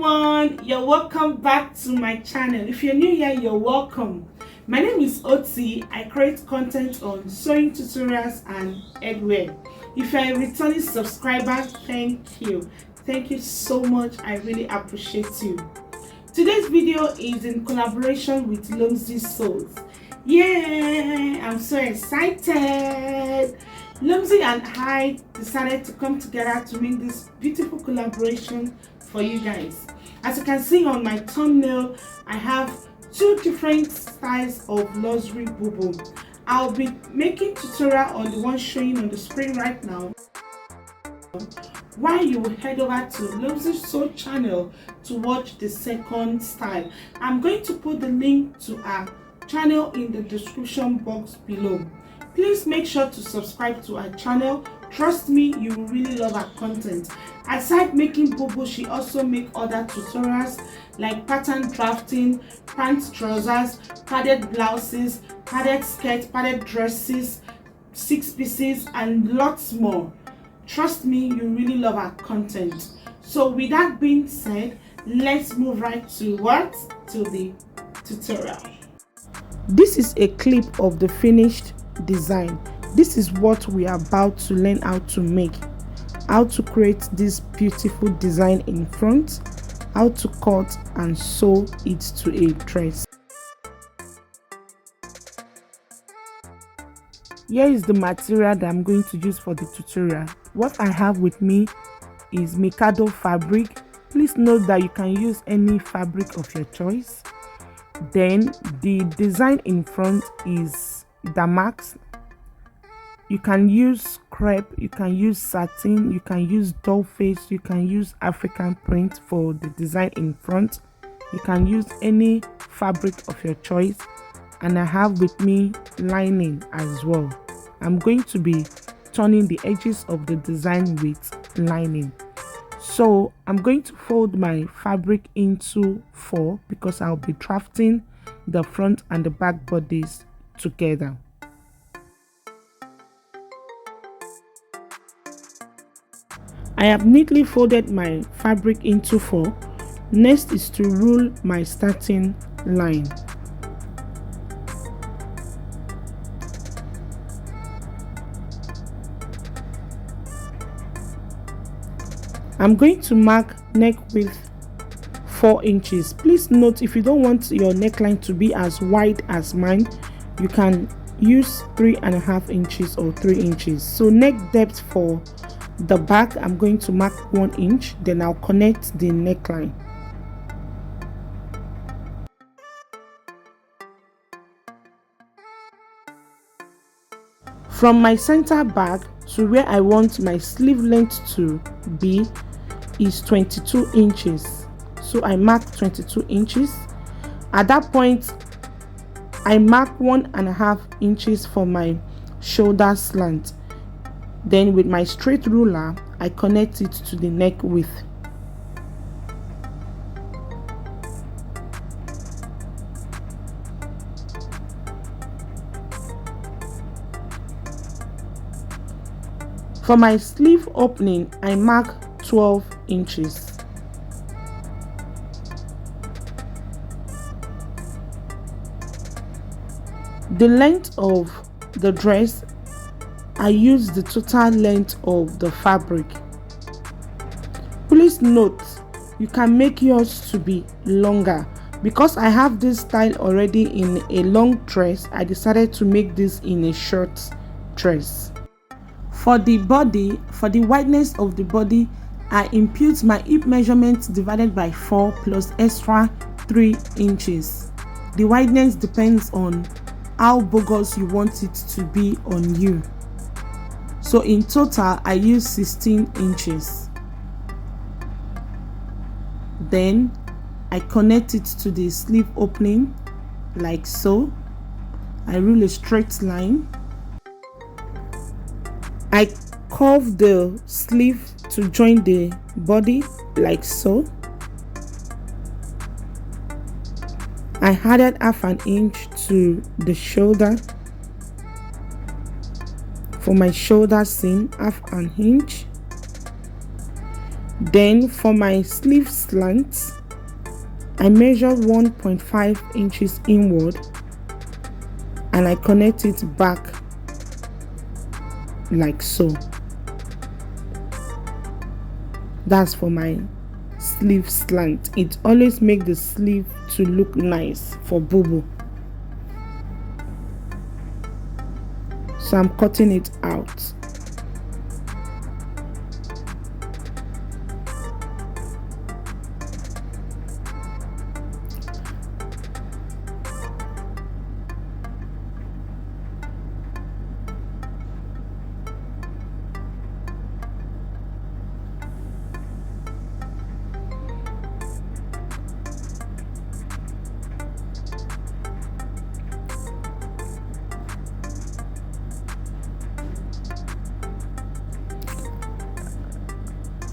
everyone, you're welcome back to my channel. If you're new here, you're welcome. My name is Oti. I create content on sewing tutorials and headwear. If you're a returning subscriber, thank you so much. I really appreciate you. Today's video is in collaboration with Lomzy Souls. Yeah, I'm so excited. Lomzy and I decided to come together to make this beautiful collaboration for you guys. As you can see on my thumbnail, I have two different styles of luxury bubu. I'll be making tutorial on the one showing on the screen right now, while you will head over to Lomzy Soul channel to watch the second style. I'm going to put the link to our channel in the description box below. Please make sure to subscribe to our channel. Trust me, you will really love our content. Aside making bubu, she also make other tutorials like pattern drafting, pants, trousers, padded blouses, padded skirts, padded dresses, 6 pieces, and lots more. Trust me, you really love our content. So with that being said, let's move right to the tutorial. This is a clip of the finished design. This is what we are about to learn how to make, how to create this beautiful design in front, how to cut and sew it to a dress. Here is the material that I'm going to use for the tutorial. What I have with me is Mikado fabric. Please note that you can use any fabric of your choice. Then the design in front is damask. You can use crepe, you can use satin, you can use doll face, you can use African print for the design in front. You can use any fabric of your choice. And I have with me lining as well. I'm going to be turning the edges of the design with lining. So I'm going to fold my fabric into 4 because I'll be drafting the front and the back bodies together. I have neatly folded my fabric into 4. Next is to rule my starting line. I'm going to mark neck width 4 inches. Please note, if you don't want your neckline to be as wide as mine, you can use 3.5 inches or 3 inches. So neck depth for the back, I'm going to mark 1 inch, then I'll connect the neckline. From my center back to where I want my sleeve length to be is 22 inches. So I mark 22 inches. At that point, I mark 1.5 inches for my shoulder slant. Then with my straight ruler, I connect it to the neck width. For my sleeve opening, I mark 12 inches. The length of the dress, I use the total length of the fabric. Please note, you can make yours to be longer. Because I have this style already in a long dress, I decided to make this in a short dress. For the body, for the wideness of the body, I impute my hip measurement divided by 4 plus extra 3 inches. The wideness depends on how bogus you want it to be on you. So in total, I use 16 inches. Then I connect it to the sleeve opening like so. I rule a straight line. I curve the sleeve to join the body like so. I added 1/2 inch to the shoulder. For my shoulder seam, 1/2 inch. Then for my sleeve slant, I measured 1.5 inches inward and I connect it back like so. That's for my sleeve slant. It always makes the sleeve to look nice for Bubu. So I'm cutting it out.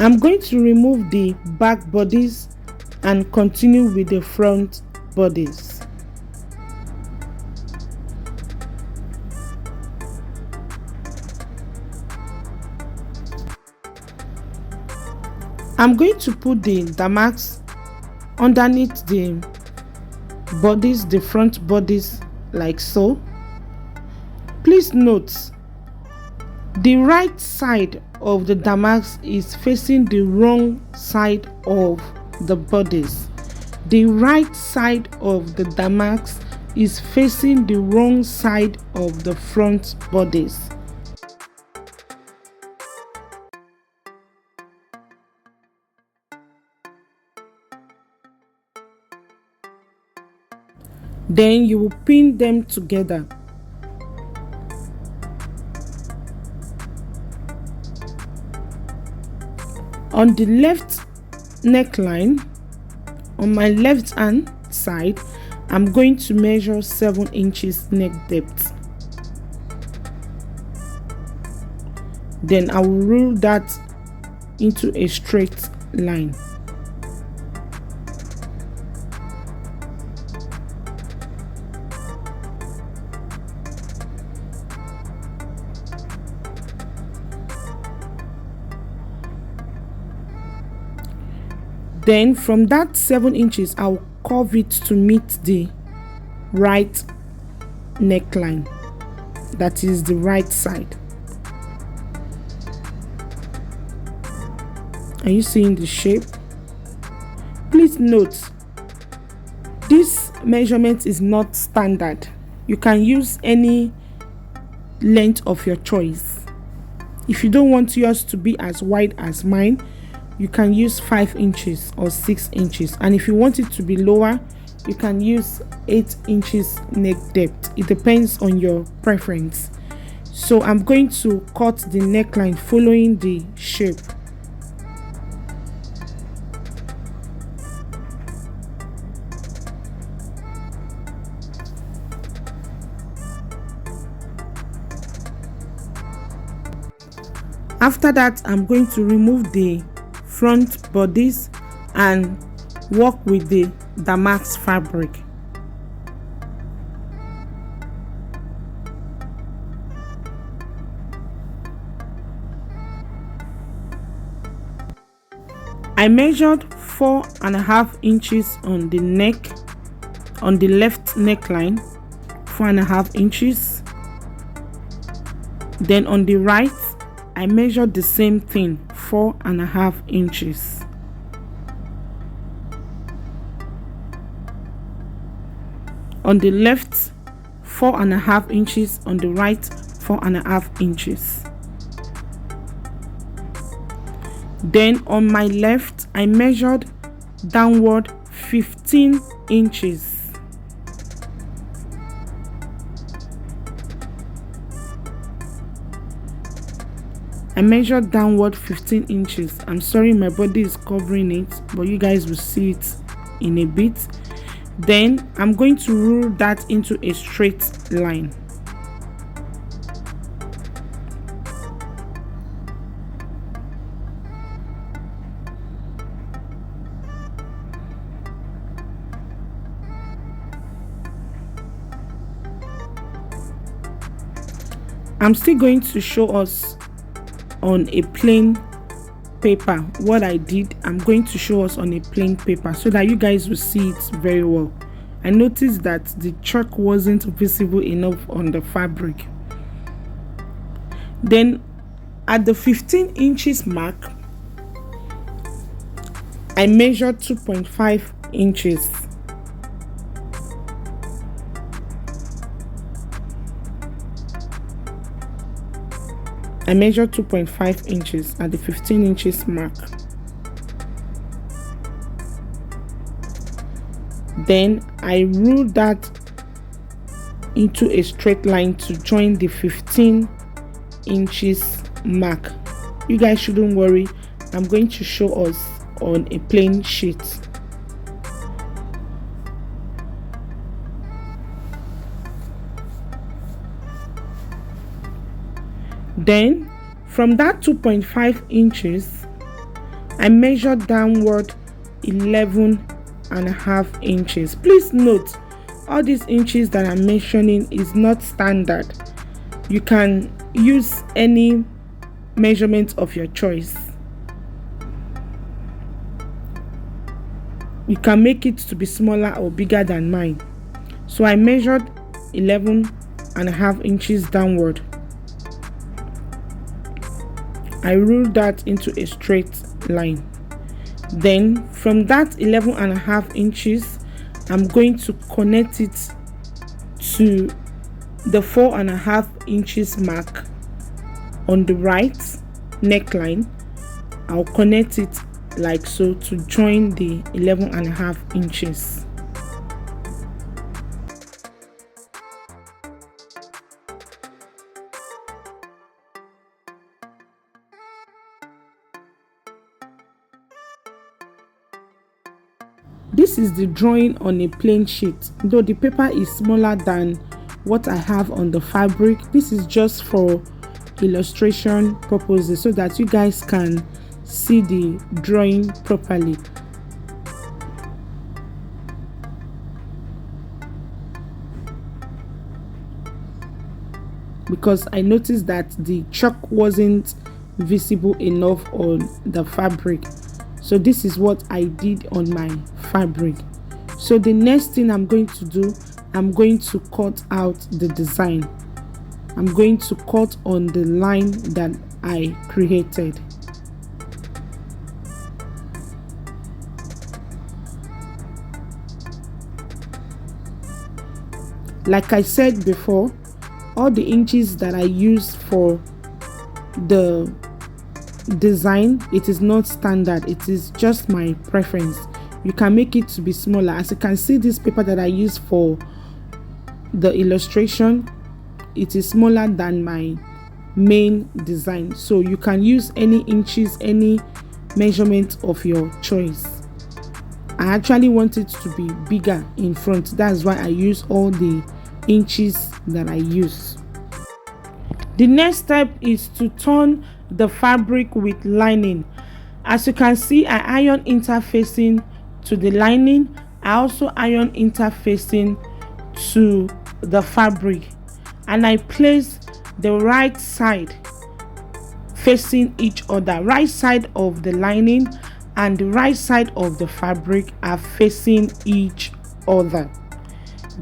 I'm going to remove the back bodice and continue with the front bodice. I'm going to put the damask underneath the bodice, the front bodice, like so. Please note, the right side of the damask is facing the wrong side of the bodice. The right side of the damask is facing the wrong side of the front bodice. Then you will pin them together. On the left neckline, on my left hand side, I'm going to measure 7 inches neck depth. Then I will rule that into a straight line. Then from that 7 inches, I'll curve it to meet the right neckline, that is the right side. Are you seeing the shape? Please note, this measurement is not standard. You can use any length of your choice. If you don't want yours to be as wide as mine, you can use 5 inches or 6 inches, and if you want it to be lower, you can use 8 inches neck depth. It depends on your preference. So I'm going to cut the neckline following the shape. After that, I'm going to remove the front bodice and work with the damask fabric. I measured 4.5 inches on the neck, on the left neckline, 4.5 inches. Then on the right, I measured the same thing, 4.5 inches. On the left, 4.5 inches. On the right, 4.5 inches. Then on my left, I measured downward 15 inches. I measured downward 15 inches. I'm sorry my body is covering it, but you guys will see it in a bit. Then I'm going to rule that into a straight line. I'm still going to show us on a plain paper. What I did, I'm going to show us on a plain paper so that you guys will see it very well. I noticed that the chalk wasn't visible enough on the fabric. Then at the 15 inches mark, I measured 2.5 inches. I measured 2.5 inches at the 15 inches mark. Then I ruled that into a straight line to join the 15 inches mark. You guys shouldn't worry, I'm going to show us on a plain sheet. Then from that 2.5 inches, I measured downward 11.5 inches. Please note, all these inches that I'm mentioning is not standard. You can use any measurement of your choice. You can make it to be smaller or bigger than mine. So I measured 11.5 inches downward. I ruled that into a straight line. Then from that 11.5 inches, I'm going to connect it to the 4.5 inches mark on the right neckline. I'll connect it like so to join the 11.5 inches. This is the drawing on a plain sheet. Though the paper is smaller than what I have on the fabric, this is just for illustration purposes so that you guys can see the drawing properly. Because I noticed that the chalk wasn't visible enough on the fabric. So this is what I did on my fabric. So the next thing I'm going to do, I'm going to cut out the design. I'm going to cut on the line that I created. Like I said before, all the inches that I use for the design, it is not standard, it is just my preference. You can make it to be smaller. As you can see, this paper that I use for the illustration, it is smaller than my main design, so you can use any inches, any measurement of your choice. I actually want it to be bigger in front, that's why I use all the inches that I use. The next step is to turn the fabric with lining. As you can see, I iron interfacing to the lining. I also iron interfacing to the fabric, and I place the right side facing each other. Right side of the lining and the right side of the fabric are facing each other.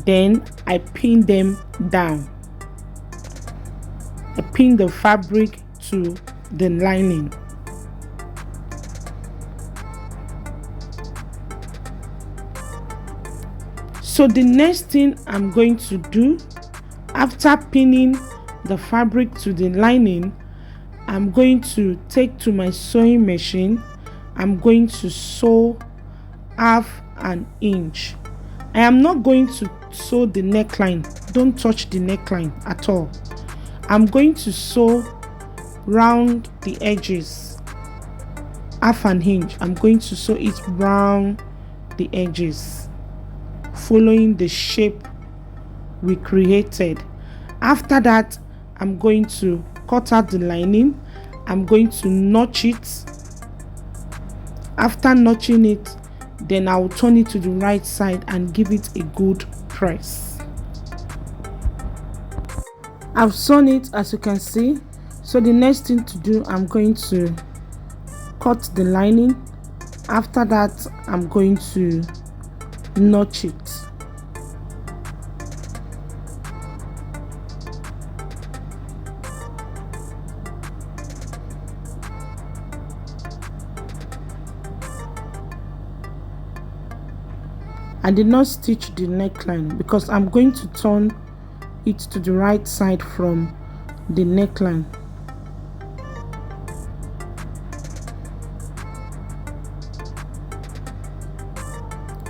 Then I pin them down. I pin the fabric to the lining. So the next thing I'm going to do, after pinning the fabric to the lining, I'm going to take to my sewing machine. I'm going to sew 1/2 inch. I am not going to sew the neckline. Don't touch the neckline at all. I'm going to sew round the edges, 1/2 inch. I'm going to sew it round the edges, following the shape we created. After that, I'm going to cut out the lining. I'm going to notch it. After notching it, then I'll turn it to the right side and give it a good press. I've sewn it, as you can see. So the next thing to do, I'm going to cut the lining. After that, I'm going to notch it. I did not stitch the neckline because I'm going to turn it to the right side from the neckline.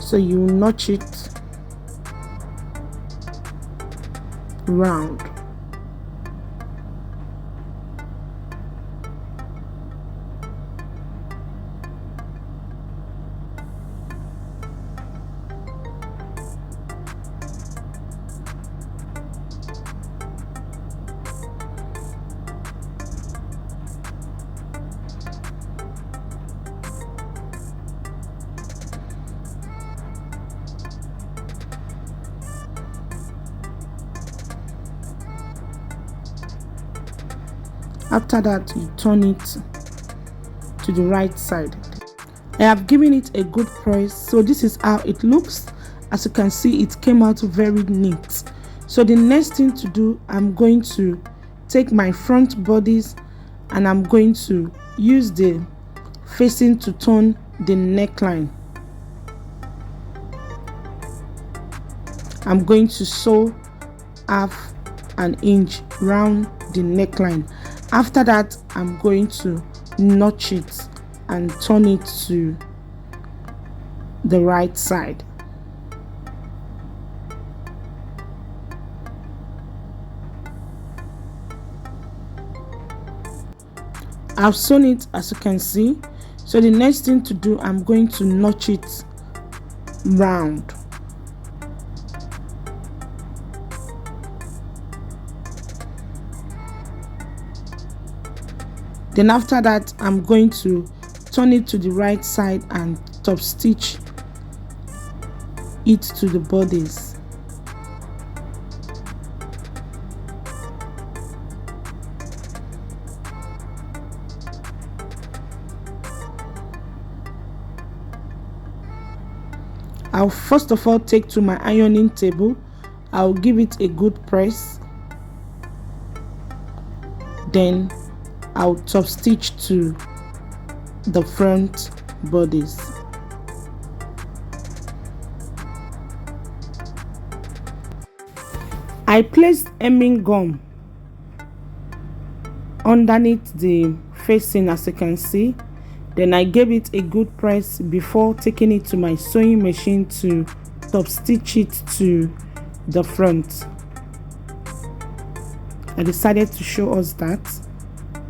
So you notch it round. After that, you turn it to the right side. I have given it a good press, so this is how it looks. As you can see, it came out very neat. So the next thing to do, I'm going to take my front bodice and I'm going to use the facing to turn the neckline. I'm going to sew half an inch round the neckline. After that, I'm going to notch it and turn it to the right side. I've sewn it, as you can see. So the next thing to do, I'm going to notch it round. Then after that, I'm going to turn it to the right side and top stitch it to the bodice. I'll first of all take to my ironing table. I'll give it a good press. Then I'll top stitch to the front bodice. I placed hemming gum underneath the facing, as you can see. Then I gave it a good press before taking it to my sewing machine to top stitch it to the front. I decided to show us that.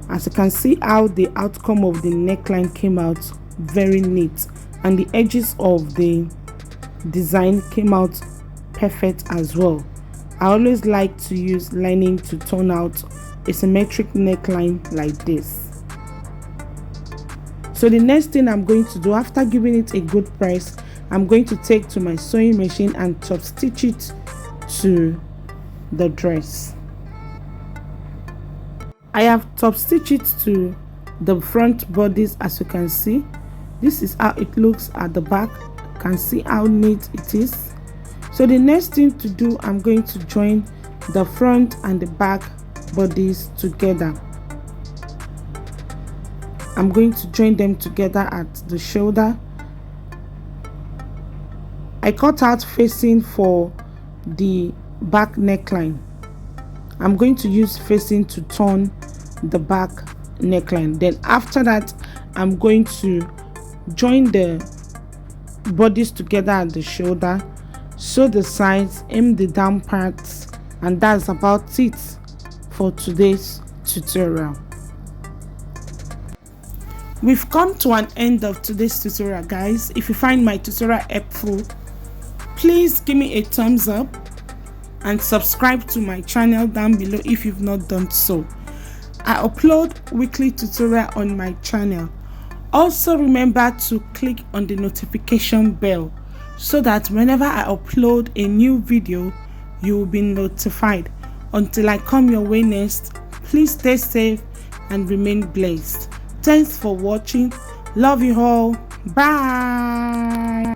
As you can see how the outcome of the neckline came out very neat, and the edges of the design came out perfect as well. I always like to use lining to turn out a symmetric neckline like this. So the next thing I'm going to do, after giving it a good press, I'm going to take to my sewing machine and top stitch it to the dress. I have top stitched it to the front bodice, as you can see. This is how it looks at the back. You can see how neat it is. So the next thing to do, I'm going to join the front and the back bodies together. I'm going to join them together at the shoulder. I cut out facing for the back neckline. I'm going to use facing to turn the back neckline. Then after that, I'm going to join the bodies together at the shoulder, sew the sides, hem the down parts, and that's about it for today's tutorial. We've come to an end of today's tutorial, guys. If you find my tutorial helpful, please give me a thumbs up and subscribe to my channel down below if you've not done so. I upload weekly tutorial on my channel. Also remember to click on the notification bell so that whenever I upload a new video, you will be notified. Until I come your way next, please stay safe and remain blessed. Thanks for watching. Love you all. Bye.